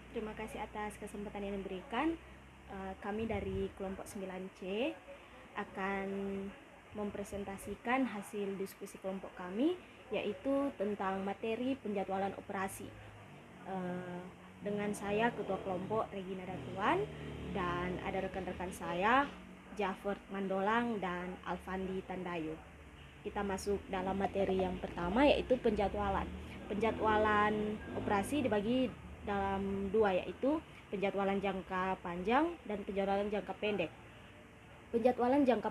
Terima kasih atas kesempatan yang diberikan. Kami dari kelompok 9C akan mempresentasikan hasil diskusi kelompok kami, yaitu tentang materi penjadwalan operasi. Dengan saya ketua kelompok Regina Datuan, dan ada rekan-rekan saya Jaffer Mandolang dan Alfandi Tandayo. Kita masuk dalam materi yang pertama, yaitu penjadwalan. Penjadwalan operasi dibagi dalam dua, yaitu penjadwalan jangka panjang dan penjadwalan jangka pendek. Penjadwalan jangka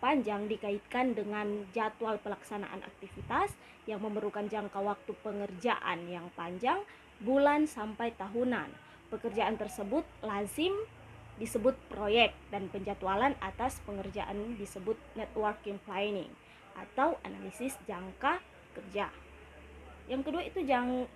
panjang dikaitkan dengan jadwal pelaksanaan aktivitas yang memerlukan jangka waktu pengerjaan yang panjang, bulan sampai tahunan. Pekerjaan tersebut lazim disebut proyek, dan penjadwalan atas pengerjaan disebut networking planning atau analisis jangka kerja. Yang kedua itu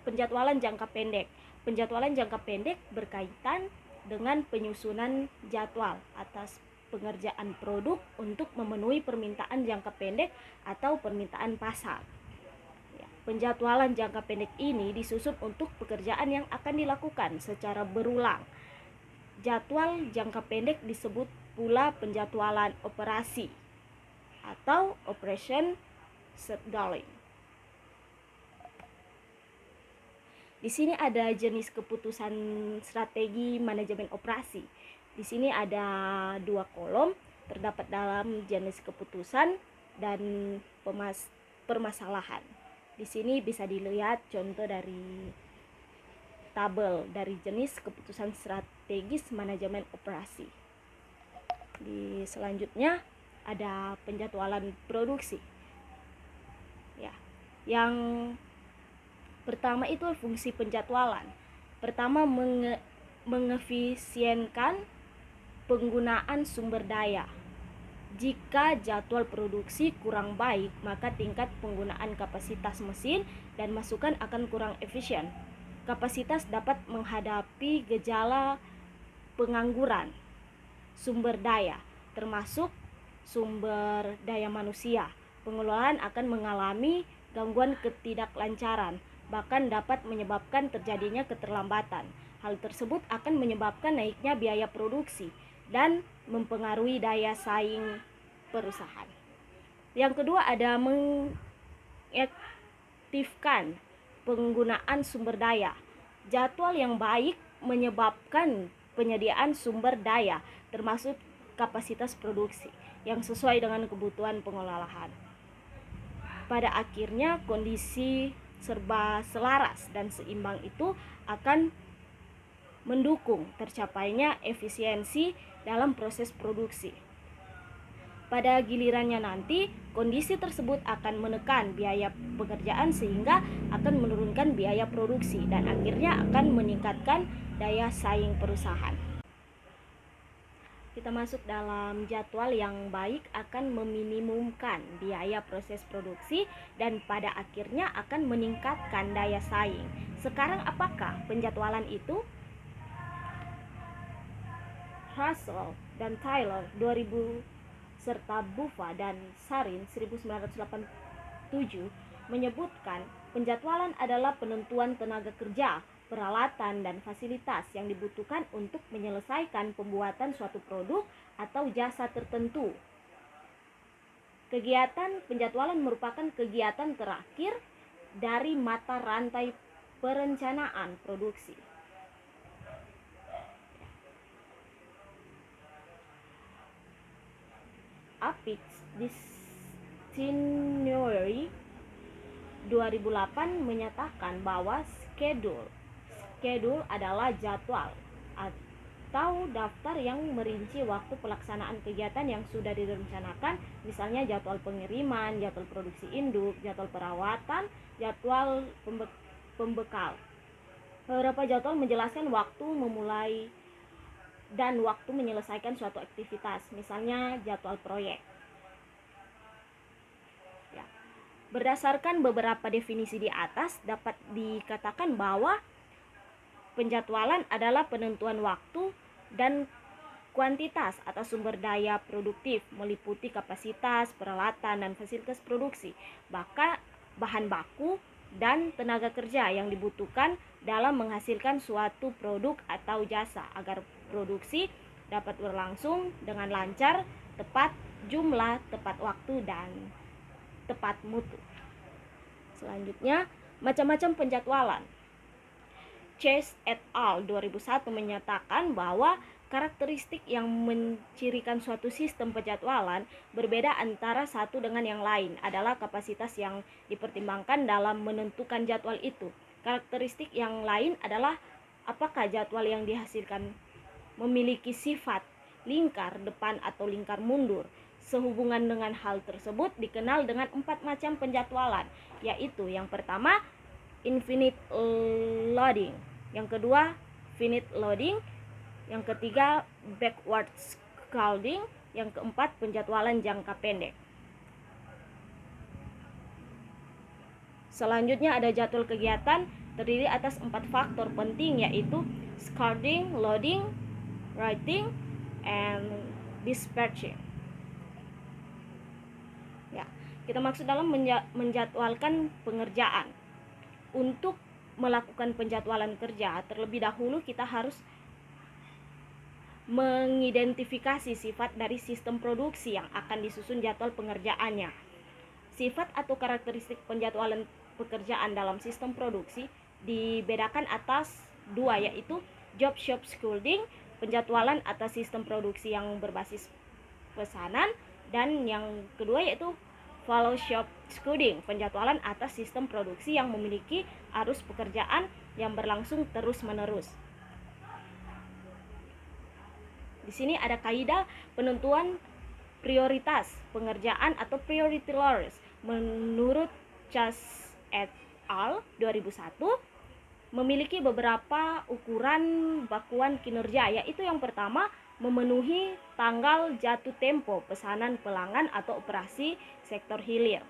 penjadwalan jangka pendek. Penjadwalan jangka pendek berkaitan dengan penyusunan jadwal atas pengerjaan produk untuk memenuhi permintaan jangka pendek atau permintaan pasar. Penjadwalan jangka pendek ini disusun untuk pekerjaan yang akan dilakukan secara berulang. Jadwal jangka pendek disebut pula penjadwalan operasi atau operation scheduling. Di sini ada jenis keputusan strategi manajemen operasi. Di sini ada dua kolom, terdapat dalam jenis keputusan dan permasalahan. Di sini bisa dilihat contoh dari tabel dari jenis keputusan strategis manajemen operasi. Di selanjutnya ada penjadwalan produksi. Yang pertama itu fungsi penjadwalan. Pertama, mengefisienkan penggunaan sumber daya. Jika jadwal produksi kurang baik, maka tingkat penggunaan kapasitas mesin dan masukan akan kurang efisien. Kapasitas dapat menghadapi gejala pengangguran sumber daya, termasuk sumber daya manusia. Pengelolaan akan mengalami gangguan ketidaklancaran, bahkan dapat menyebabkan terjadinya keterlambatan. Hal tersebut akan menyebabkan naiknya biaya produksi dan mempengaruhi daya saing perusahaan. Yang kedua ada mengaktifkan penggunaan sumber daya. Jadwal yang baik menyebabkan penyediaan sumber daya, termasuk kapasitas produksi, yang sesuai dengan kebutuhan pengolahan. Pada akhirnya, kondisi serba selaras dan seimbang itu akan mendukung tercapainya efisiensi dalam proses produksi. Pada gilirannya nanti, kondisi tersebut akan menekan biaya pekerjaan sehingga akan menurunkan biaya produksi dan akhirnya akan meningkatkan daya saing perusahaan. Kita masuk dalam jadwal yang baik akan meminimumkan biaya proses produksi dan pada akhirnya akan meningkatkan daya saing. Sekarang apakah penjadwalan itu? Russell dan Taylor 2000 serta Bufa dan Sarin 1987 menyebutkan penjadwalan adalah penentuan tenaga kerja, peralatan, dan fasilitas yang dibutuhkan untuk menyelesaikan pembuatan suatu produk atau jasa tertentu. Kegiatan penjadwalan merupakan kegiatan terakhir dari mata rantai perencanaan produksi. Apix Dictionary 2008 menyatakan bahwa schedule adalah jadwal atau daftar yang merinci waktu pelaksanaan kegiatan yang sudah direncanakan, misalnya jadwal pengiriman, jadwal produksi induk, jadwal perawatan, jadwal pembekal. Beberapa jadwal menjelaskan waktu memulai dan waktu menyelesaikan suatu aktivitas, misalnya jadwal proyek. Berdasarkan beberapa definisi di atas, dapat dikatakan bahwa penjadwalan adalah penentuan waktu dan kuantitas atau sumber daya produktif, meliputi kapasitas, peralatan, dan fasilitas produksi, bahkan bahan baku, dan tenaga kerja yang dibutuhkan dalam menghasilkan suatu produk atau jasa agar produksi dapat berlangsung dengan lancar, tepat jumlah, tepat waktu, dan tepat mutu. Selanjutnya, macam-macam penjadwalan. Chase et al. 2001 menyatakan bahwa karakteristik yang mencirikan suatu sistem penjadwalan berbeda antara satu dengan yang lain adalah kapasitas yang dipertimbangkan dalam menentukan jadwal itu. Karakteristik yang lain adalah apakah jadwal yang dihasilkan memiliki sifat lingkar depan atau lingkar mundur. Sehubungan dengan hal tersebut dikenal dengan 4 macam penjadwalan, yaitu yang pertama infinite loading, yang kedua finite loading, yang ketiga backward scalding, yang keempat penjadwalan jangka pendek. Selanjutnya ada jadwal kegiatan terdiri atas 4 faktor penting, yaitu scalding, loading, writing, and dispatching. Ya, kita maksud dalam menjadwalkan pengerjaan. Untuk melakukan penjadwalan kerja, terlebih dahulu kita harus mengidentifikasi sifat dari sistem produksi yang akan disusun jadwal pengerjaannya. Sifat atau karakteristik penjadwalan pekerjaan dalam sistem produksi dibedakan atas 2, yaitu job shop scheduling, penjadwalan atas sistem produksi yang berbasis pesanan, dan yang kedua yaitu follow shop scheduling, penjadwalan atas sistem produksi yang memiliki arus pekerjaan yang berlangsung terus-menerus. Di sini ada kaidah penentuan prioritas pengerjaan atau priority orders. Menurut Chase et al. 2001 memiliki beberapa ukuran bakuan kinerja, yaitu yang pertama memenuhi tanggal jatuh tempo pesanan pelanggan atau operasi sektor hilir.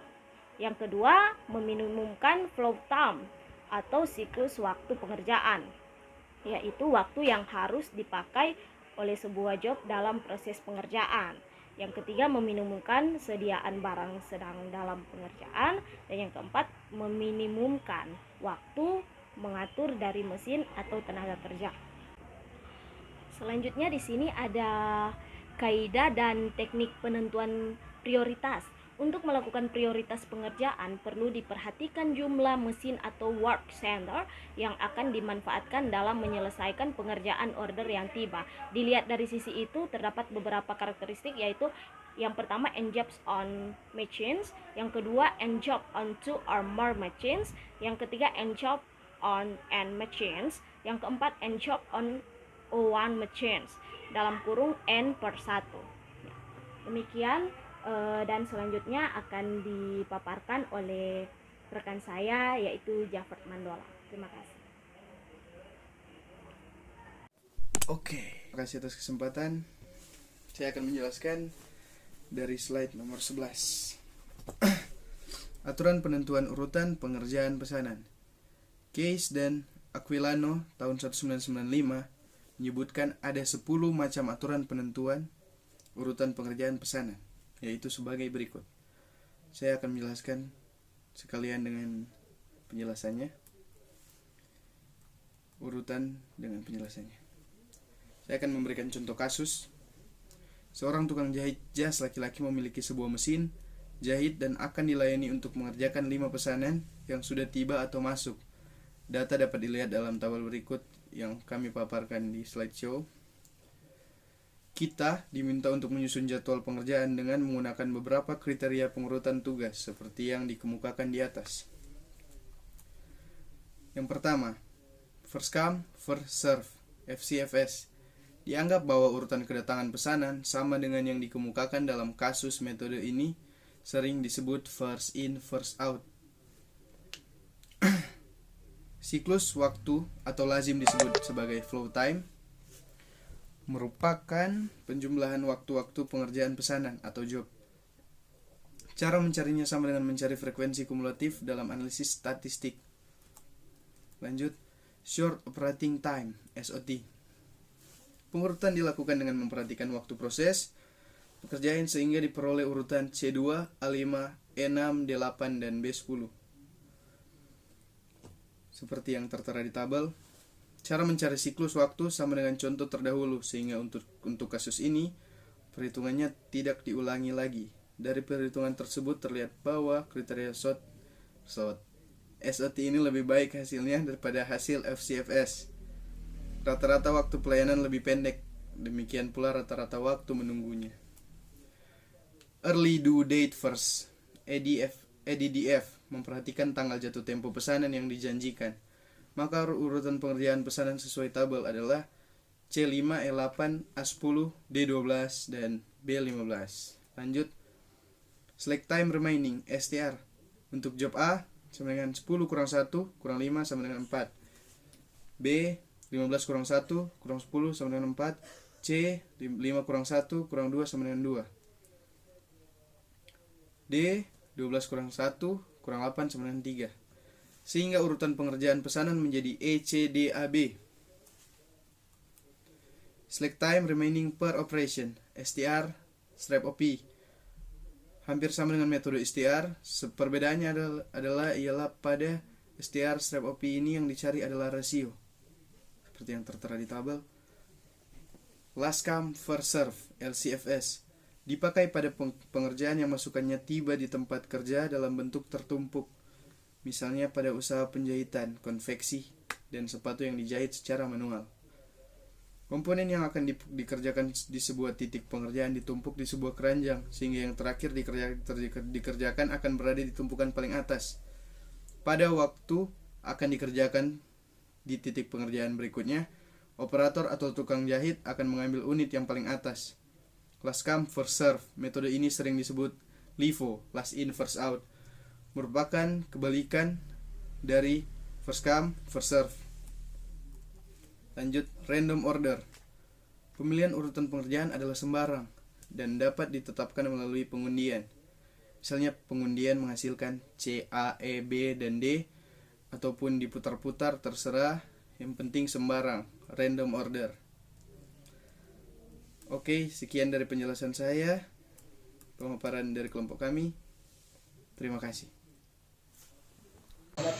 Yang kedua, meminimumkan flow time atau siklus waktu pengerjaan, yaitu waktu yang harus dipakai oleh sebuah job dalam proses pengerjaan. Yang ketiga, meminimumkan sediaan barang sedang dalam pengerjaan. Dan yang keempat, meminimumkan waktu mengatur dari mesin atau tenaga kerja. Selanjutnya di sini ada kaidah dan teknik penentuan prioritas. Untuk melakukan prioritas pengerjaan perlu diperhatikan jumlah mesin atau work center yang akan dimanfaatkan dalam menyelesaikan pengerjaan order yang tiba. Dilihat dari sisi itu terdapat beberapa karakteristik, yaitu yang pertama end jobs on machines, yang kedua end job on 2 or more machines, yang ketiga end job on n machines, yang keempat end job on 1 machines dalam kurung n per 1. Demikian, dan selanjutnya akan dipaparkan oleh rekan saya yaitu Jafar Mandola. Terima kasih. Oke, terima kasih atas kesempatan. Saya akan menjelaskan dari slide nomor 11. Aturan penentuan urutan pengerjaan pesanan. Case dan Aquilano tahun 1995 menyebutkan ada 10 macam aturan penentuan urutan pengerjaan pesanan, yaitu sebagai berikut. Saya akan menjelaskan sekalian dengan penjelasannya, urutan dengan penjelasannya. Saya akan memberikan contoh kasus. Seorang tukang jahit jas laki-laki memiliki sebuah mesin jahit dan akan dilayani untuk mengerjakan 5 pesanan yang sudah tiba atau masuk. Data dapat dilihat dalam tabel berikut yang kami paparkan di slideshow. Kita diminta untuk menyusun jadwal pengerjaan dengan menggunakan beberapa kriteria pengurutan tugas seperti yang dikemukakan di atas. Yang pertama, first come, first serve, FCFS. Dianggap bahwa urutan kedatangan pesanan sama dengan yang dikemukakan dalam kasus metode ini sering disebut first in, first out. Siklus waktu atau lazim disebut sebagai flow time merupakan penjumlahan waktu-waktu pengerjaan pesanan atau job. Cara mencarinya sama dengan mencari frekuensi kumulatif dalam analisis statistik. Lanjut, short operating time (SOT). Pengurutan dilakukan dengan memperhatikan waktu proses pekerjaan sehingga diperoleh urutan C2, A5, E6, D8, dan B10. seperti yang tertera di tabel. Cara mencari siklus waktu sama dengan contoh terdahulu, sehingga untuk kasus ini perhitungannya tidak diulangi lagi. Dari perhitungan tersebut terlihat bahwa kriteria SOT ini lebih baik hasilnya daripada hasil FCFS. Rata-rata waktu pelayanan lebih pendek, demikian pula rata-rata waktu menunggunya. Early due date first, EDDF, memperhatikan tanggal jatuh tempo pesanan yang dijanjikan. Maka urutan pengerjaan pesanan sesuai tabel adalah C5, E8, A10, D12, dan B15. Lanjut. Slack time remaining, STR. Untuk job A sama dengan 10 kurang 1 kurang 5 sama dengan 4. B 15 kurang 1 kurang 10 sama dengan 4. C 5 kurang 1 kurang 2 sama dengan 2. D 12 kurang 1 kurang 8 sama dengan 3. Sehingga urutan pengerjaan pesanan menjadi E, C, D, A, B. Slack time remaining per operation, STR, strap OP. Hampir sama dengan metode STR, perbedaannya ialah pada STR strap OP ini yang dicari adalah rasio, seperti yang tertera di tabel. Last come first serve, LCFS, dipakai pada pengerjaan yang masukannya tiba di tempat kerja dalam bentuk tertumpuk, misalnya pada usaha penjahitan, konveksi, dan sepatu yang dijahit secara manual. Komponen yang akan dikerjakan di sebuah titik pengerjaan ditumpuk di sebuah keranjang, sehingga yang terakhir dikerjakan akan berada di tumpukan paling atas. Pada waktu akan dikerjakan di titik pengerjaan berikutnya, operator atau tukang jahit akan mengambil unit yang paling atas. Last come first serve, metode ini sering disebut LIFO, last in first out, merupakan kebalikan dari first come first serve. Lanjut, random order. Pemilihan urutan pengerjaan adalah sembarang dan dapat ditetapkan melalui pengundian. Misalnya pengundian menghasilkan C, A, E, B, dan D, ataupun diputar-putar, terserah, yang penting sembarang, random order. Oke, sekian dari penjelasan saya, pemaparan dari kelompok kami. Terima kasih.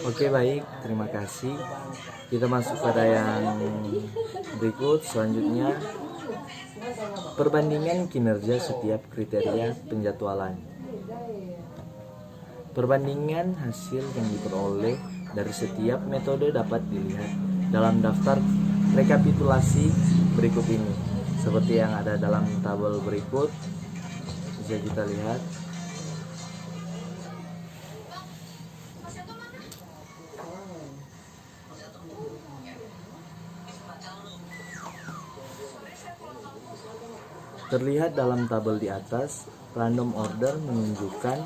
Oke, baik, terima kasih. Kita masuk pada yang berikut. Selanjutnya, perbandingan kinerja setiap kriteria penjadwalan. Perbandingan hasil yang diperoleh dari setiap metode dapat dilihat dalam daftar rekapitulasi berikut ini, seperti yang ada dalam tabel berikut. Bisa kita lihat. Terlihat dalam tabel di atas, random order menunjukkan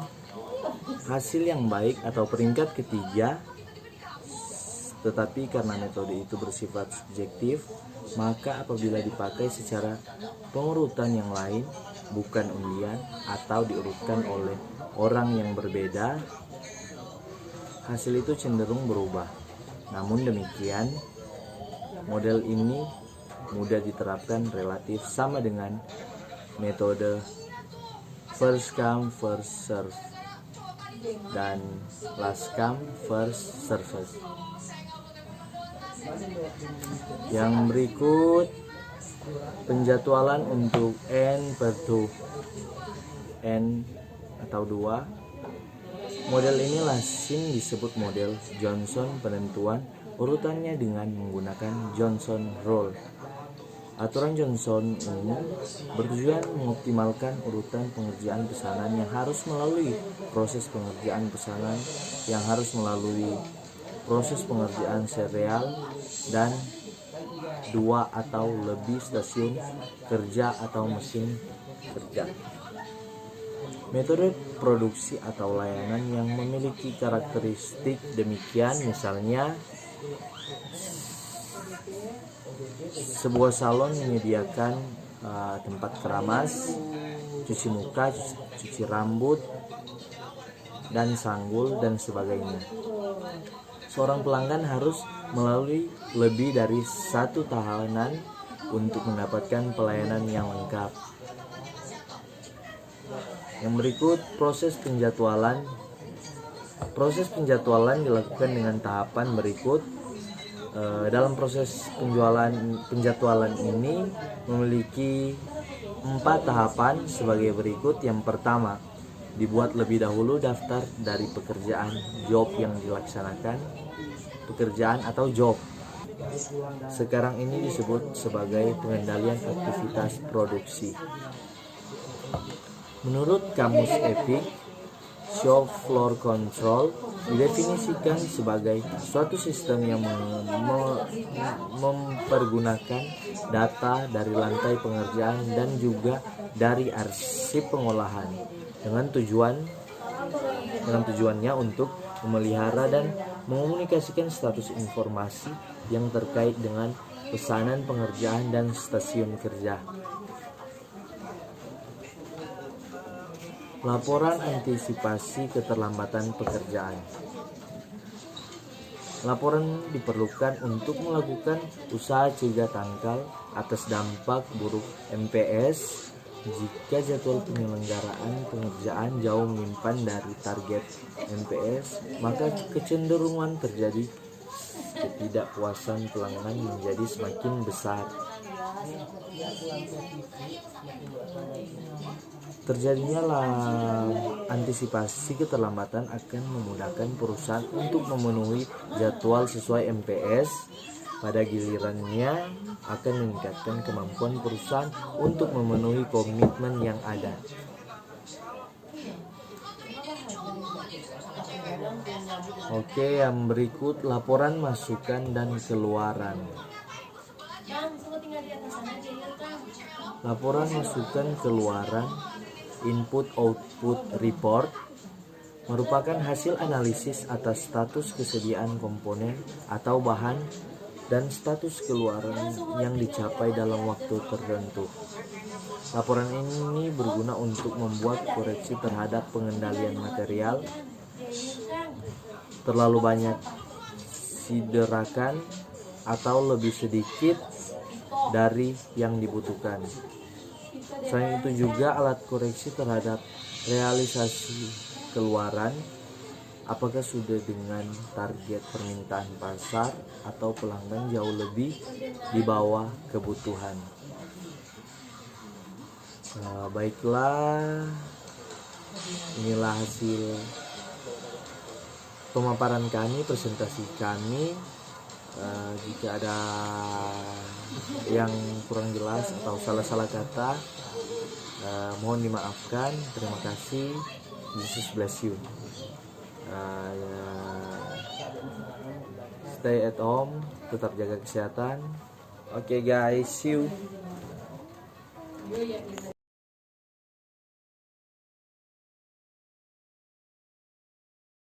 hasil yang baik atau peringkat ketiga, tetapi karena metode itu bersifat subjektif, maka apabila dipakai secara pengurutan yang lain, bukan undian, atau diurutkan oleh orang yang berbeda, hasil itu cenderung berubah. Namun demikian, model ini mudah diterapkan, relatif sama dengan metode first come first serve dan last come first serve. Yang berikut penjadwalan untuk N/2 N atau 2. Model ini lazim disebut model Johnson, penentuan urutannya dengan menggunakan Johnson Rule. Aturan Johnson ini bertujuan mengoptimalkan urutan pengerjaan pesanan yang harus melalui proses pengerjaan pesanan yang harus melalui proses pengerjaan serial dan 2 atau lebih stasiun kerja atau mesin kerja. Metode produksi atau layanan yang memiliki karakteristik demikian, misalnya sebuah salon menyediakan tempat keramas, cuci muka, cuci rambut, dan sanggul, dan sebagainya. Seorang pelanggan harus melalui lebih dari satu tahanan untuk mendapatkan pelayanan yang lengkap. Yang berikut proses penjadwalan Proses penjadwalan dilakukan dengan tahapan berikut. Dalam proses penjadwalan ini memiliki 4 tahapan sebagai berikut. Yang pertama, dibuat lebih dahulu daftar dari pekerjaan job yang dilaksanakan. Pekerjaan atau job sekarang ini disebut sebagai pengendalian aktivitas produksi. Menurut Kamus EPIC, Shop Floor Control didefinisikan sebagai suatu sistem yang mempergunakan data dari lantai pengerjaan dan juga dari arsip pengolahan dengan tujuannya untuk memelihara dan mengomunikasikan status informasi yang terkait dengan pesanan pengerjaan dan stasiun kerja. Laporan antisipasi keterlambatan pekerjaan. Laporan diperlukan untuk melakukan usaha cegah tangkal atas dampak buruk MPS jika jadwal penyelenggaraan pengerjaan jauh menyimpan dari target MPS, maka kecenderungan terjadi ketidakpuasan pelanggan menjadi semakin besar. Terjadinya antisipasi keterlambatan akan memudahkan perusahaan untuk memenuhi jadwal sesuai MPS. Pada gilirannya akan meningkatkan kemampuan perusahaan untuk memenuhi komitmen yang ada. Oke, yang berikut laporan masukan dan keluaran. Laporan masukan keluaran input-output report merupakan hasil analisis atas status kesediaan komponen atau bahan dan status keluaran yang dicapai dalam waktu tertentu. Laporan ini berguna untuk membuat koreksi terhadap pengendalian material, terlalu banyak siderakan atau lebih sedikit dari yang dibutuhkan. Selain itu juga alat koreksi terhadap realisasi keluaran, apakah sudah dengan target permintaan pasar atau pelanggan jauh lebih di bawah kebutuhan. Baiklah, inilah hasil pemaparan kami, presentasi kami. Jika ada yang kurang jelas atau salah-salah kata, mohon dimaafkan. Terima kasih. Jesus bless you. Stay at home, tetap jaga kesehatan. Okay guys, see you.